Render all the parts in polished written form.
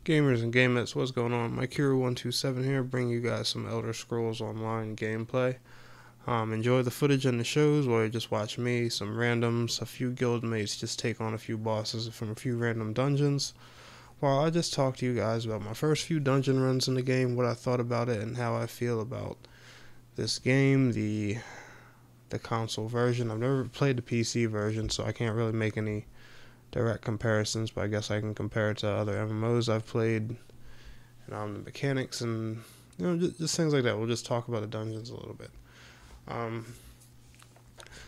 Gamers and gamettes, what's going on? Mike Hero127 here, bringing you guys some Elder Scrolls Online gameplay. Enjoy the footage and the shows while you just watch me, some randoms, a few guildmates just take on a few bosses from a few random dungeons, while I just talk to you guys about my first few dungeon runs in the game, what I thought about it, and how I feel about this game, the console version. I've never played the PC version, so I can't really make any direct comparisons, but I guess I can compare it to other MMOs I've played, and the mechanics and just things like that. We'll just talk about the dungeons a little bit.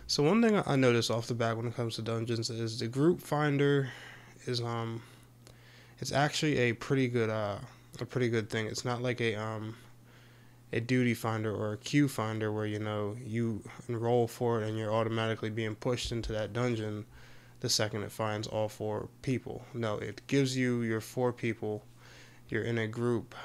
So one thing I noticed off the bat when it comes to dungeons is the group finder is it's actually a pretty good thing. It's not like a duty finder or a queue finder where you enroll for it and you're automatically being pushed into that dungeon the second it finds all 4 people. No, it gives you your 4 people. You're in a group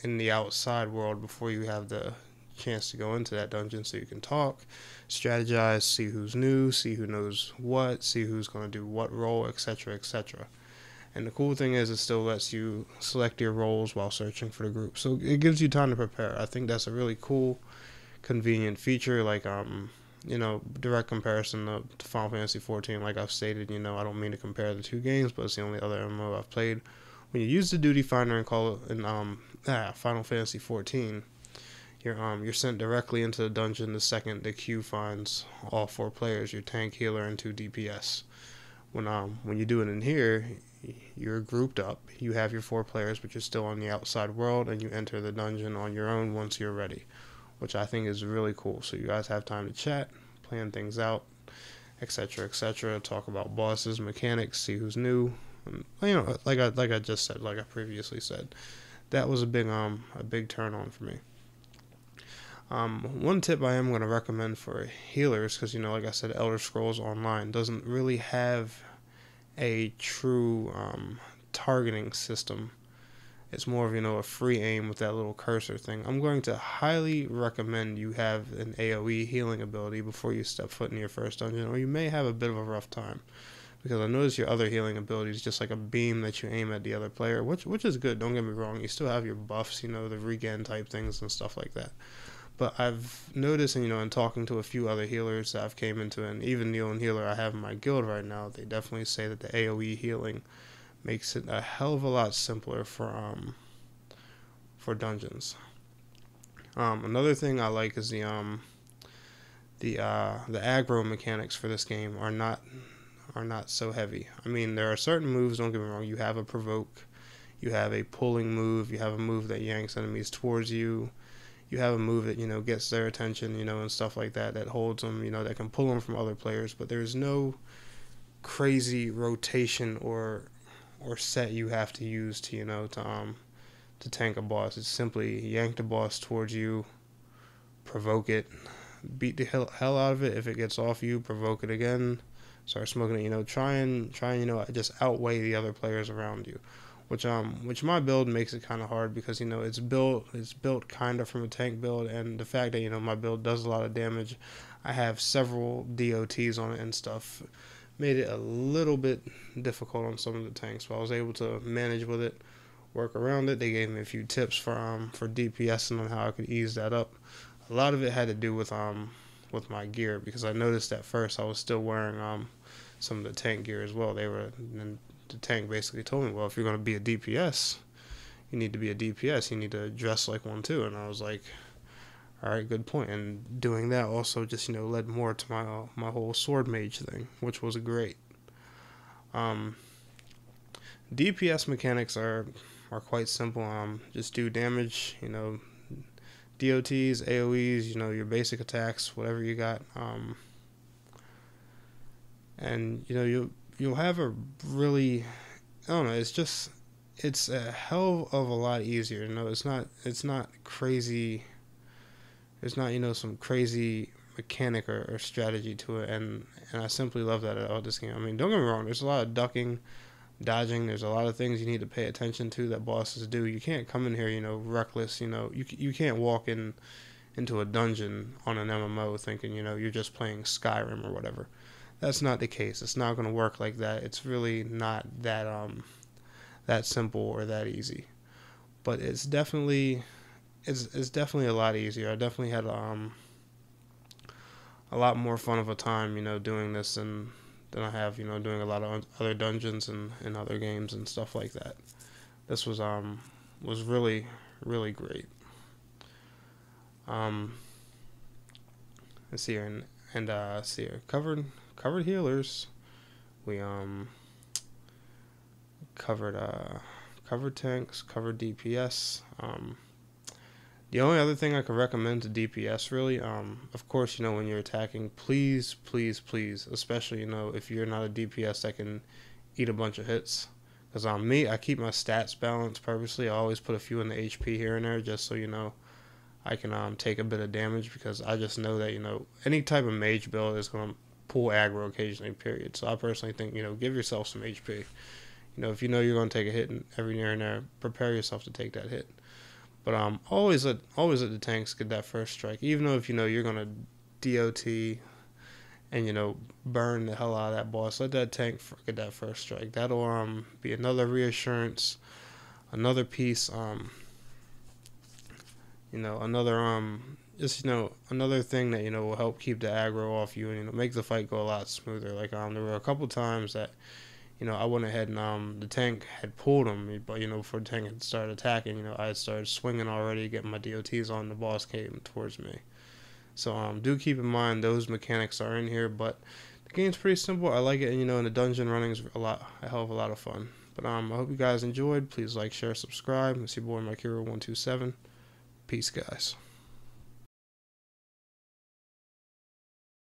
in the outside world before you have the chance to go into that dungeon, so you can talk, strategize, see who's new, see who knows what, see who's going to do what role, etc., etc. And the cool thing is it still lets you select your roles while searching for the group, so it gives you time to prepare. I think that's a really cool, convenient feature. Like direct comparison to Final Fantasy 14. Like I've stated, I don't mean to compare the 2 games, but it's the only other MMO I've played. When you use the duty finder and call it in Final Fantasy 14, you're sent directly into the dungeon the second the queue finds all 4 players, your tank, healer, and 2 DPS. When you do it in here, you're grouped up. You have your 4 players, but you're still on the outside world, and you enter the dungeon on your own once you're ready, which I think is really cool. So you guys have time to chat, plan things out, etc., etc. Talk about bosses, mechanics, see who's new. And, like I just said, like I previously said, that was a big turn on for me. One tip I am going to recommend for healers, because like I said, Elder Scrolls Online doesn't really have a true targeting system. It's more of a free aim with that little cursor thing. I'm going to highly recommend you have an AoE healing ability before you step foot in your first dungeon, or you may have a bit of a rough time, because I noticed your other healing ability is just like a beam that you aim at the other player, which is good. Don't get me wrong. You still have your buffs, the regen type things and stuff like that. But I've noticed, in talking to a few other healers that I've came into, and even the only healer I have in my guild right now, they definitely say that the AoE healing makes it a hell of a lot simpler for dungeons. Another thing I like is the aggro mechanics for this game are not so heavy. I mean, there are certain moves, don't get me wrong. You have a provoke, you have a pulling move, you have a move that yanks enemies towards you. You have a move that, gets their attention, and stuff like that, that holds them, that can pull them from other players. But there's no crazy rotation or set you have to use to, to tank a boss. It's simply yank the boss towards you, provoke it, beat the hell out of it. If it gets off you, provoke it again, start smoking it, try and just outweigh the other players around you. Which my build makes it kind of hard, because it's built kind of from a tank build, and the fact that my build does a lot of damage, I have several DOTs on it and stuff, made it a little bit difficult on some of the tanks, but I was able to manage with it, work around it. They gave me a few tips for DPS and on how I could ease that up. A lot of it had to do with my gear, because I noticed at first I was still wearing some of the tank gear as well. The tank basically told me, well, if you're going to be a DPS, you need to be a DPS. You need to dress like one too. And I was like, all right, good point. And doing that also just, led more to my whole sword mage thing, which was great. DPS mechanics are quite simple. Just do damage, DOTs, AoEs, your basic attacks, whatever you got. And, you'll have a really, I don't know, it's a hell of a lot easier. It's not crazy. There's not, some crazy mechanic or strategy to it, and I simply love that about this game. I mean, don't get me wrong, there's a lot of ducking, dodging, there's a lot of things you need to pay attention to that bosses do. You can't come in here, reckless, you can't walk into a dungeon on an MMO thinking, you're just playing Skyrim or whatever. That's not the case. It's not going to work like that. It's really not that that simple or that easy. But it's definitely a lot easier. I definitely had a lot more fun of a time, doing this than I have, doing a lot of other dungeons and other games and stuff like that. This was really, really great. Let's see here, and let's see here, covered healers. We covered tanks, covered DPS. The only other thing I could recommend to DPS, really, of course, when you're attacking, please, please, please, especially, if you're not a DPS that can eat a bunch of hits. Because me, I keep my stats balanced purposely. I always put a few in the HP here and there just so, I can take a bit of damage, because I just know that, any type of mage build is going to pull aggro occasionally, period. So I personally think, give yourself some HP. If you're going to take a hit every here and there, prepare yourself to take that hit. But always let the tanks get that first strike, even though if you're gonna DOT and burn the hell out of that boss. Let that tank get that first strike. That'll be another reassurance, another piece. Another just another thing that will help keep the aggro off you and make the fight go a lot smoother. Like there were a couple times that I went ahead and the tank had pulled him, but before the tank had started attacking, I had started swinging already, getting my DOTs on. The boss came towards me. So do keep in mind those mechanics are in here, but the game's pretty simple. I like it, and and the dungeon running's a hell of a lot of fun. But I hope you guys enjoyed. Please like, share, subscribe. It's your boy Mike Hero 127. Peace, guys.